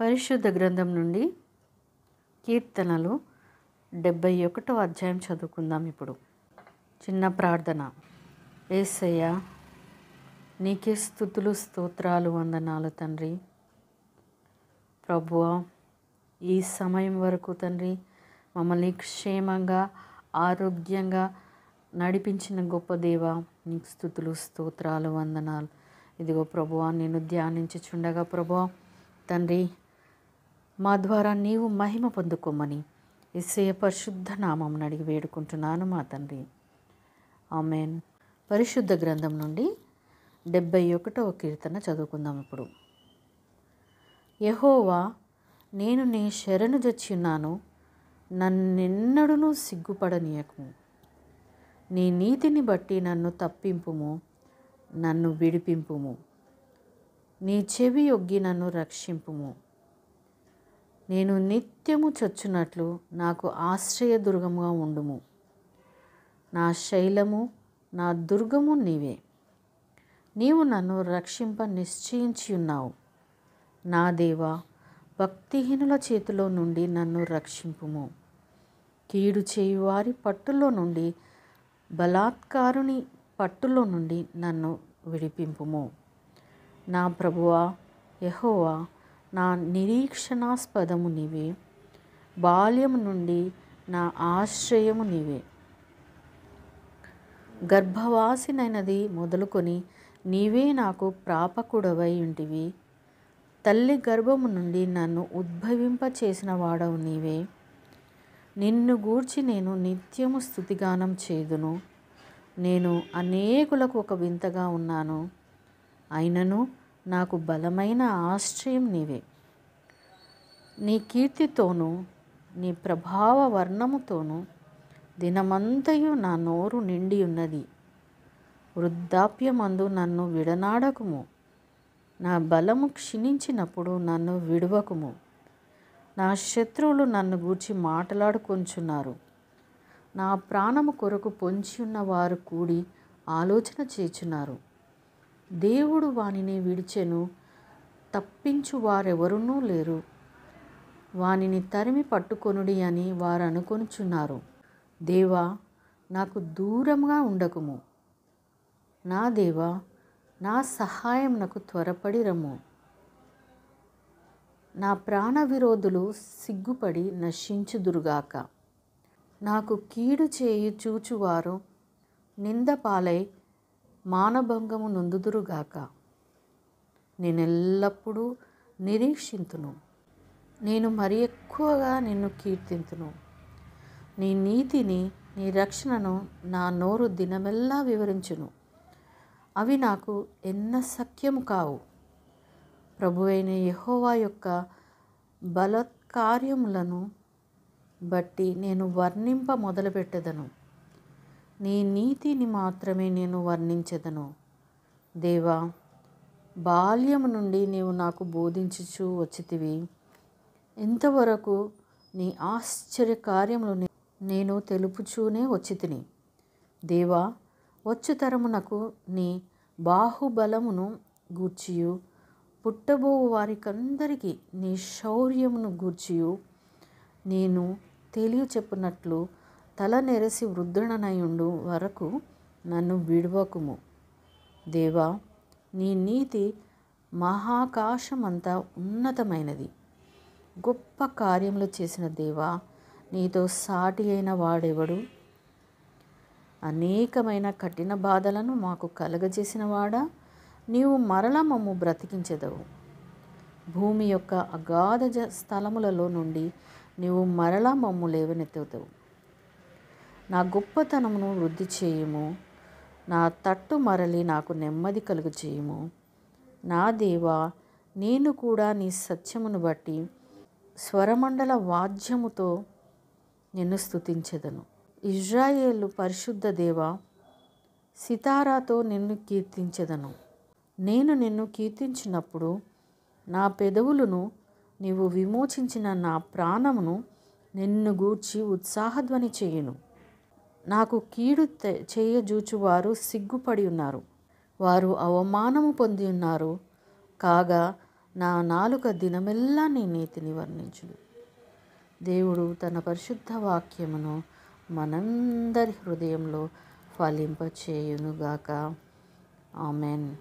పరిశుద్ధ గ్రంథం నుండి కీర్తనలు 71వ అధ్యాయం చదువుకుందాం. ఇప్పుడు చిన్న ప్రార్థన. యేసయ్య, నీకే స్తుతులు స్తోత్రాలు వందనాలు తండ్రి. ప్రభువా, ఈ సమయం వరకు తండ్రి మమ్మల్ని క్షేమంగా ఆరోగ్యంగా నడిపించిన గొప్ప దేవా, నీకు స్తుతులు స్తోత్రాలు వందనాలు. ఇదిగో ప్రభువా, నేను ధ్యానించుచుండగా ప్రభువా తండ్రి, మా ద్వారా నీవు మహిమ పొందుకోమని యేసయ్య పరిశుద్ధ నామం అడిగి వేడుకుంటున్నాను మా తండ్రి. ఆమేన్. పరిశుద్ధ గ్రంథం నుండి 71వ కీర్తన చదువుకుందాం. ఇప్పుడు యెహోవా, నేను నీ శరణు జొచ్చియున్నాను, నన్నెన్నడూను సిగ్గుపడనీయకుము. నీ నీతిని బట్టి నన్ను తప్పింపుము, నన్ను విడిపింపుము. నీ చెవి యొగ్గి నన్ను రక్షింపుము. నేను నిత్యము చచ్చునట్లు నాకు ఆశ్రయదుర్గముగా ఉండుము. నా శైలము, నా దుర్గము నీవే. నీవు నన్ను రక్షింప నిశ్చయించి ఉన్నావు. నా దేవా, భక్తిహీనుల చేతిలో నుండి నన్ను రక్షింపుము. కీడు చేయువారి పట్టులో నుండి, బలాత్కారుని పట్టులో నుండి నన్ను విడిపింపుము. నా ప్రభువా యెహోవా, నా నిరీక్షణాస్పదము నీవే. బాల్యము నుండి నా ఆశ్రయము నీవే. గర్భవాసినైనది మొదలుకొని నీవే నాకు ప్రాపకుడవై ఉంటివి. తల్లి గర్భము నుండి నన్ను ఉద్భవింపచేసిన వాడవు నీవే. నిన్ను గూర్చి నేను నిత్యము స్తుతిగానం చేదును. నేను అనేకులకు ఒక వింతగా ఉన్నాను, అయినను నాకు బలమైన ఆశ్రయం నీవే. నీ కీర్తితోనూ నీ ప్రభావ వర్ణముతోనూ దినమంతయు నా నోరు నిండి ఉన్నది. వృద్ధాప్యమందు నన్ను విడనాడకుము. నా బలము క్షీణించినప్పుడు నన్ను విడువకుము. నా శత్రువులు నన్ను గూర్చి మాట్లాడుకొంచున్నారు. నా ప్రాణము కొరకు పొంచి ఉన్న వారు కూడి ఆలోచన చేచున్నారు. దేవుడు వానిని విడిచెను, తప్పించు వారెవరునూ లేరు. వానిని తరిమి పట్టుకొనుడి అని వారు అనుకొనుచున్నారు. దేవా, నాకు దూరంగా ఉండకుము. నా దేవా, నా సహాయమునకు త్వరపడి రమ్ము. నా ప్రాణ విరోధులు సిగ్గుపడి నశించుదురుగాక. నాకు కీడు చేయి చూచువారు నిందపాలై మానభంగము నొందుదురుగాక. నేనెల్లప్పుడూ నిరీక్షింతును. నేను మరి ఎక్కువగా నిన్ను కీర్తింతును. నీ నీతిని, నీ రక్షణను నా నోరు దినమెల్లా వివరించును. అవి నాకు ఎన్న సఖ్యము కావు. ప్రభువైన యెహోవా యొక్క బలత్కార్యములను బట్టి నేను వర్ణింప మొదలుపెట్టెదను. నీ నీతిని మాత్రమే నేను వర్ణించెదను. దేవా, బాల్యము నుండి నీవు నాకు బోధించుచూ వచ్చితివి. ఇంతవరకు నీ ఆశ్చర్య కార్యములు నేను తెలుపుచూనే వచ్చితిని. దేవా, వచ్చు తరమునకు నీ బాహుబలమును గూర్చియు, పుట్టబోవు వారికందరికీ నీ శౌర్యమును గూర్చియు నేను తెలియచెప్పునట్లు తల నెరసి వృద్ధుడనయుండు వరకు నన్ను విడువకుము. దేవా, నీ నీతి మహాకాశమంతా ఉన్నతమైనది. గొప్ప కార్యములు చేసిన దేవా, నీతో సాటి అయిన వాడెవడు? అనేకమైన కఠిన బాధలను మాకు కలగజేసిన వాడా, నీవు మరల మమ్ము బ్రతికించెదవు. భూమి యొక్క అగాధ స్థలములలో నుండి నీవు మరలా మమ్ము లేవనెత్తుతావు. నా గొప్పతనమును వృద్ధి చేయుము. నా తట్టు మరలి నాకు నెమ్మది కలుగు చేయుము. నా దేవా, నేను కూడా నీ సత్యమును బట్టి స్వరమండల వాద్యముతో నిన్ను స్తుతించెదను. ఇజ్రాయేలు పరిశుద్ధ దేవా, సితారాతో నిన్ను కీర్తించెదను. నేను నిన్ను కీర్తించినప్పుడు నా పెదవులను, నీవు విమోచించిన నా ప్రాణమును నిన్ను గూర్చి ఉత్సాహధ్వని చేయును. నాకు కీడు చేయజూచువారు సిగ్గుపడి ఉన్నారు. వారు అవమానము పొంది ఉన్నారు. కాగా నా నాలుక దినమెల్లా నీ నీతిని వర్ణించును. దేవుడు తన పరిశుద్ధ వాక్యమును మనందరి హృదయంలో ఫలింపచేయునుగాక. ఆమెన్.